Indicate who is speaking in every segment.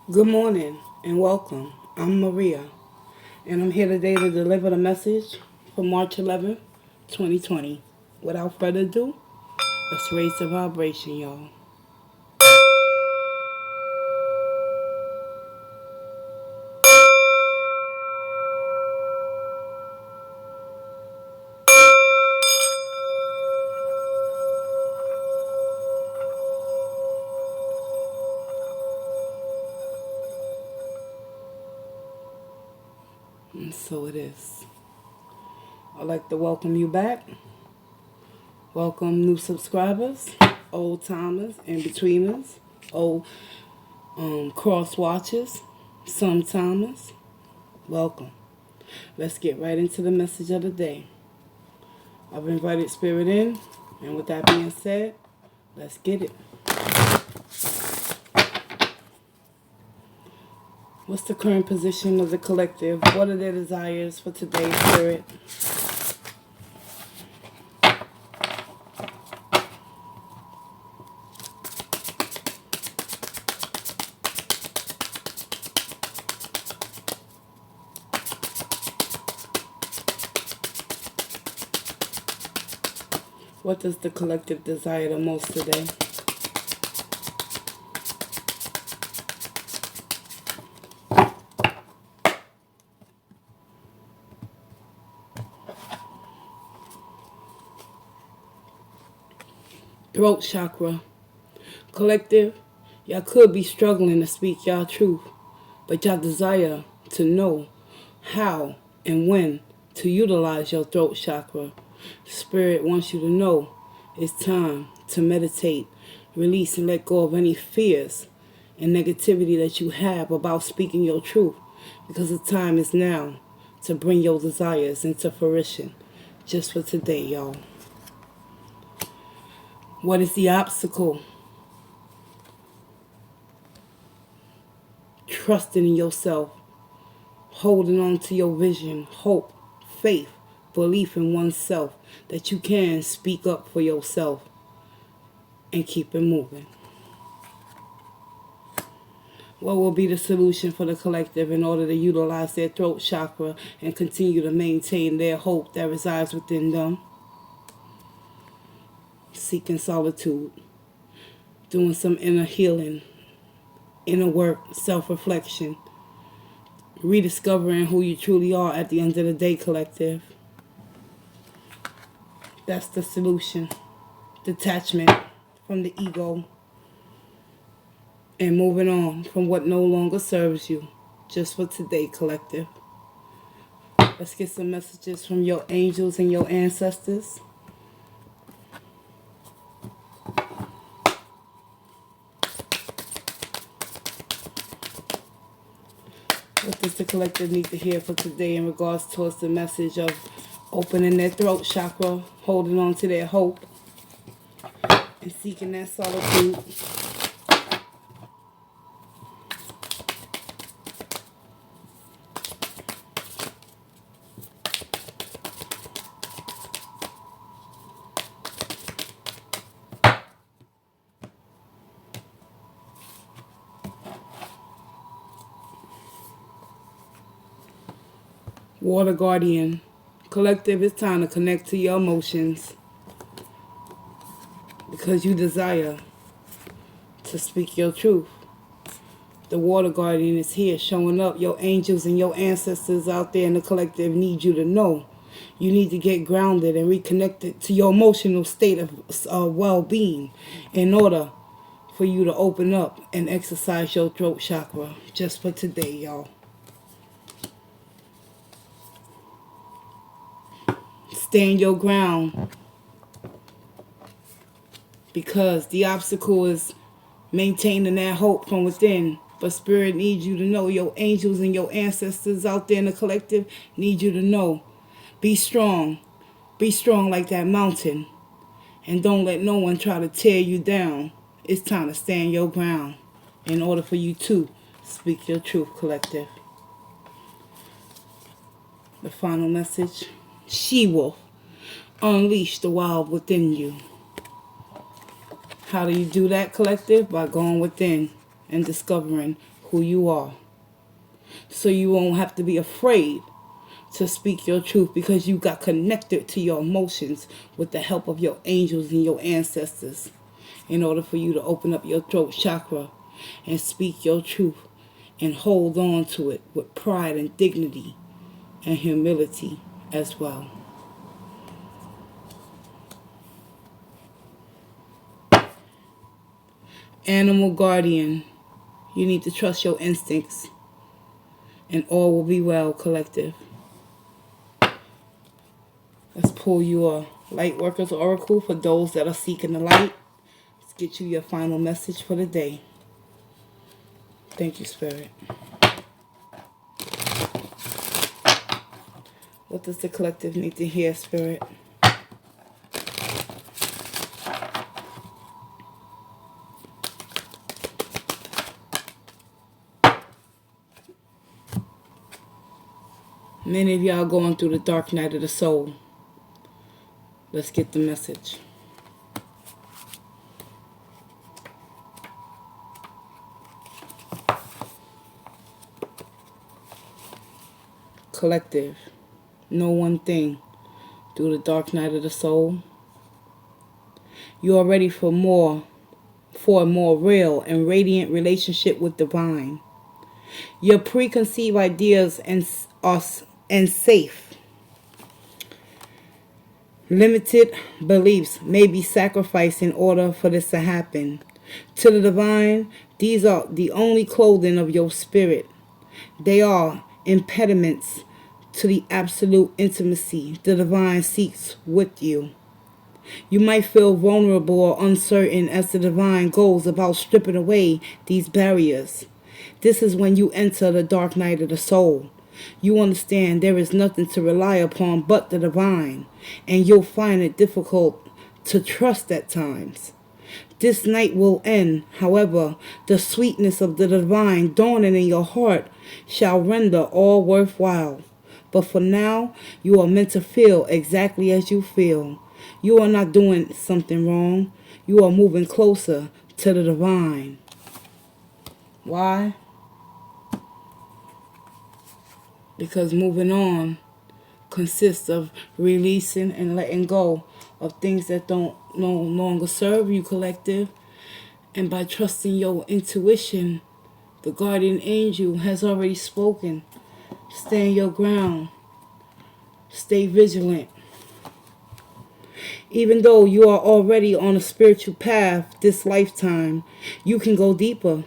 Speaker 1: Good morning and welcome. I'm Maria, and I'm here today to deliver the message for March 11th, 2020. Without further ado, let's raise the vibration, y'all. And so it is. I'd like to welcome you back. Welcome new subscribers, old timers, in betweeners, old cross watchers, some timers. Welcome. Let's get right into the message of the day. I've invited Spirit in, and with that being said, let's get it. What's the current position of the collective? What are their desires for today's Spirit? What does the collective desire the most today? Throat chakra. Collective, y'all could be struggling to speak y'all truth, but y'all desire to know how and when to utilize your throat chakra. Spirit wants you to know it's time to meditate, release and let go of any fears and negativity that you have about speaking your truth, because the time is now to bring your desires into fruition. Just for today, y'all. What is the obstacle? Trusting in yourself, holding on to your vision, hope, faith, belief in oneself, that you can speak up for yourself and keep it moving. What will be the solution for the collective in order to utilize their throat chakra and continue to maintain their hope that resides within them? Seeking solitude, doing some inner healing, inner work, self-reflection, rediscovering who you truly are at the end of the day, collective. That's the solution. Detachment from the ego and moving on from what no longer serves you. Just for today, collective. Let's get some messages from your angels and your ancestors. What does the collective need to hear for today in regards towards the message of opening their throat chakra, holding on to their hope, and seeking that solitude? Water Guardian. Collective, it's time to connect to your emotions because you desire to speak your truth. The Water Guardian is here showing up. Your angels and your ancestors out there in the collective need you to know. You need to get grounded and reconnected to your emotional state of well-being in order for you to open up and exercise your throat chakra. Just for today, y'all. Stand your ground, because the obstacle is maintaining that hope from within. But Spirit needs you to know, your angels and your ancestors out there in the collective need you to know. Be strong. Be strong like that mountain. And don't let no one try to tear you down. It's time to stand your ground in order for you to speak your truth, collective. The final message. She-wolf. Unleash the wild within you. How do you do that, collective? By going within and discovering who you are. So you won't have to be afraid to speak your truth because you got connected to your emotions with the help of your angels and your ancestors in order for you to open up your throat chakra and speak your truth and hold on to it with pride and dignity and humility as well. Animal guardian, you need to trust your instincts and all will be well, collective. Let's pull your light workers oracle for those that are seeking the light. Let's get you your final message for the day. Thank you, Spirit. What does the collective need to hear, Spirit? Many of y'all going through the dark night of the soul. Let's get the message. Collective, know one thing. Through the dark night of the soul, you are ready for a more real and radiant relationship with divine. Your preconceived ideas and safe, limited beliefs may be sacrificed in order for this to happen. To the divine, these are the only clothing of your spirit. They are impediments to the absolute intimacy the divine seeks with you. You might feel vulnerable or uncertain as the divine goes about stripping away these barriers. This is when you enter the dark night of the soul. You understand there is nothing to rely upon but the divine, and you'll find it difficult to trust at times. This night will end, however, the sweetness of the divine dawning in your heart shall render all worthwhile. But for now, you are meant to feel exactly as you feel. You are not doing something wrong. You are moving closer to the divine. Why? Because moving on consists of releasing and letting go of things that don't no longer serve you, collective. And by trusting your intuition, the guardian angel has already spoken. Stand your ground. Stay vigilant. Even though you are already on a spiritual path this lifetime, you can go deeper.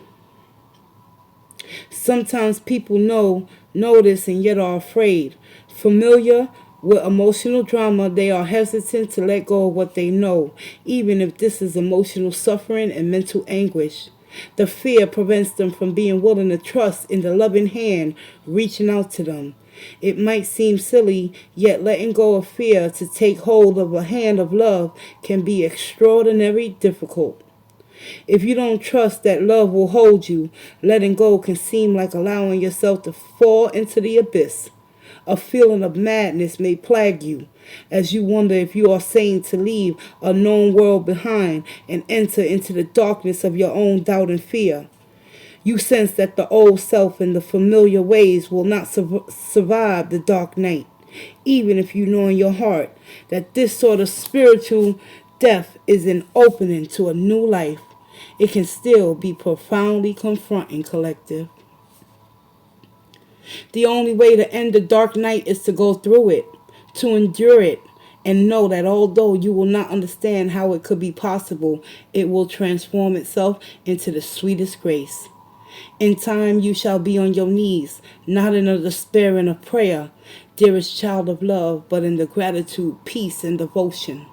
Speaker 1: Sometimes people know this and yet are afraid. Familiar with emotional drama, they are hesitant to let go of what they know, even if this is emotional suffering and mental anguish. The fear prevents them from being willing to trust in the loving hand reaching out to them. It might seem silly, yet letting go of fear to take hold of a hand of love can be extraordinarily difficult. If you don't trust that love will hold you, letting go can seem like allowing yourself to fall into the abyss. A feeling of madness may plague you as you wonder if you are sane to leave a known world behind and enter into the darkness of your own doubt and fear. You sense that the old self and the familiar ways will not survive the dark night, even if you know in your heart that this sort of spiritual death is an opening to a new life. It can still be profoundly confronting, collective. The only way to end the dark night is to go through it, to endure it, and know that although you will not understand how it could be possible, it will transform itself into the sweetest grace. In time you shall be on your knees, not in a despair and a prayer, dearest child of love, but in the gratitude, peace, and devotion.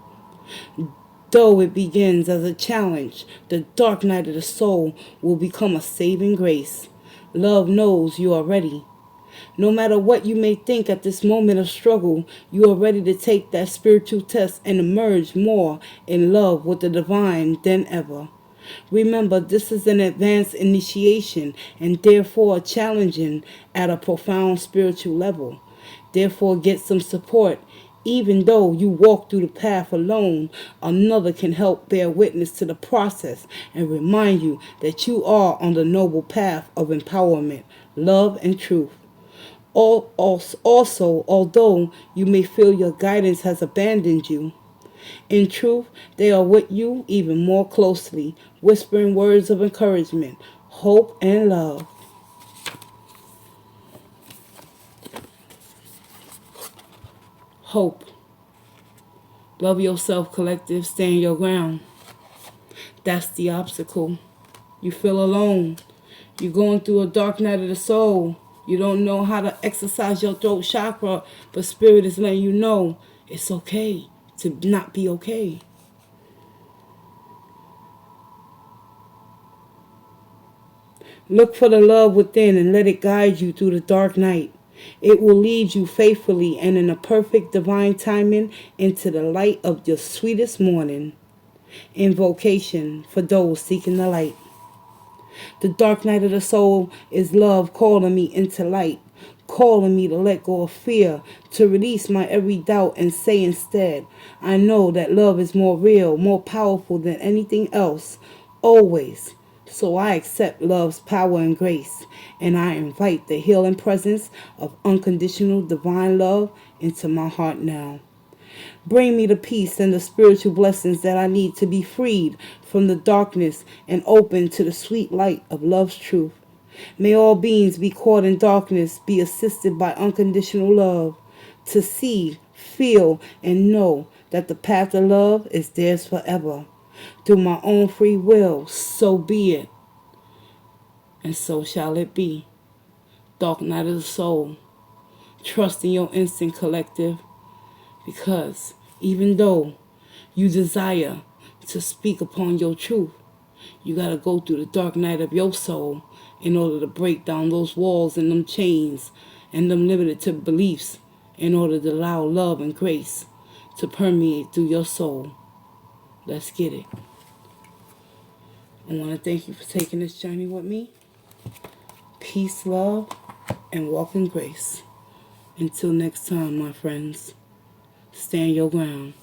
Speaker 1: Though it begins as a challenge, the dark night of the soul will become a saving grace. Love knows you are ready. No matter what you may think at this moment of struggle, you are ready to take that spiritual test and emerge more in love with the divine than ever. Remember, this is an advanced initiation and therefore challenging at a profound spiritual level. Therefore, get some support Even though you walk through the path alone, another can help bear witness to the process and remind you that you are on the noble path of empowerment, love, and truth. Also, although you may feel your guidance has abandoned you, in truth, they are with you even more closely, whispering words of encouragement, hope, and love. Hope. Love yourself, collective. Stand your ground. That's the obstacle. You feel alone. You're going through a dark night of the soul. You don't know how to exercise your throat chakra, but Spirit is letting you know it's okay to not be okay. Look for the love within and let it guide you through the dark night. It will lead you faithfully and in a perfect divine timing into the light of your sweetest morning. Invocation for those seeking the light. The dark night of the soul is love calling me into light, calling me to let go of fear, to release my every doubt and say instead, I know that love is more real, more powerful than anything else, always. So I accept love's power and grace, and I invite the healing presence of unconditional divine love into my heart now. Bring me the peace and the spiritual blessings that I need to be freed from the darkness and open to the sweet light of love's truth. May all beings be caught in darkness be assisted by unconditional love to see, feel, and know that the path of love is theirs forever. Through my own free will, so be it, and so shall it be. Dark night of the soul. Trust in your instinct, collective. Because even though you desire to speak upon your truth, you got to go through the dark night of your soul in order to break down those walls and them chains and them limited beliefs in order to allow love and grace to permeate through your soul. Let's get it. I want to thank you for taking this journey with me. Peace, love, and walk in grace. Until next time, my friends, stand your ground.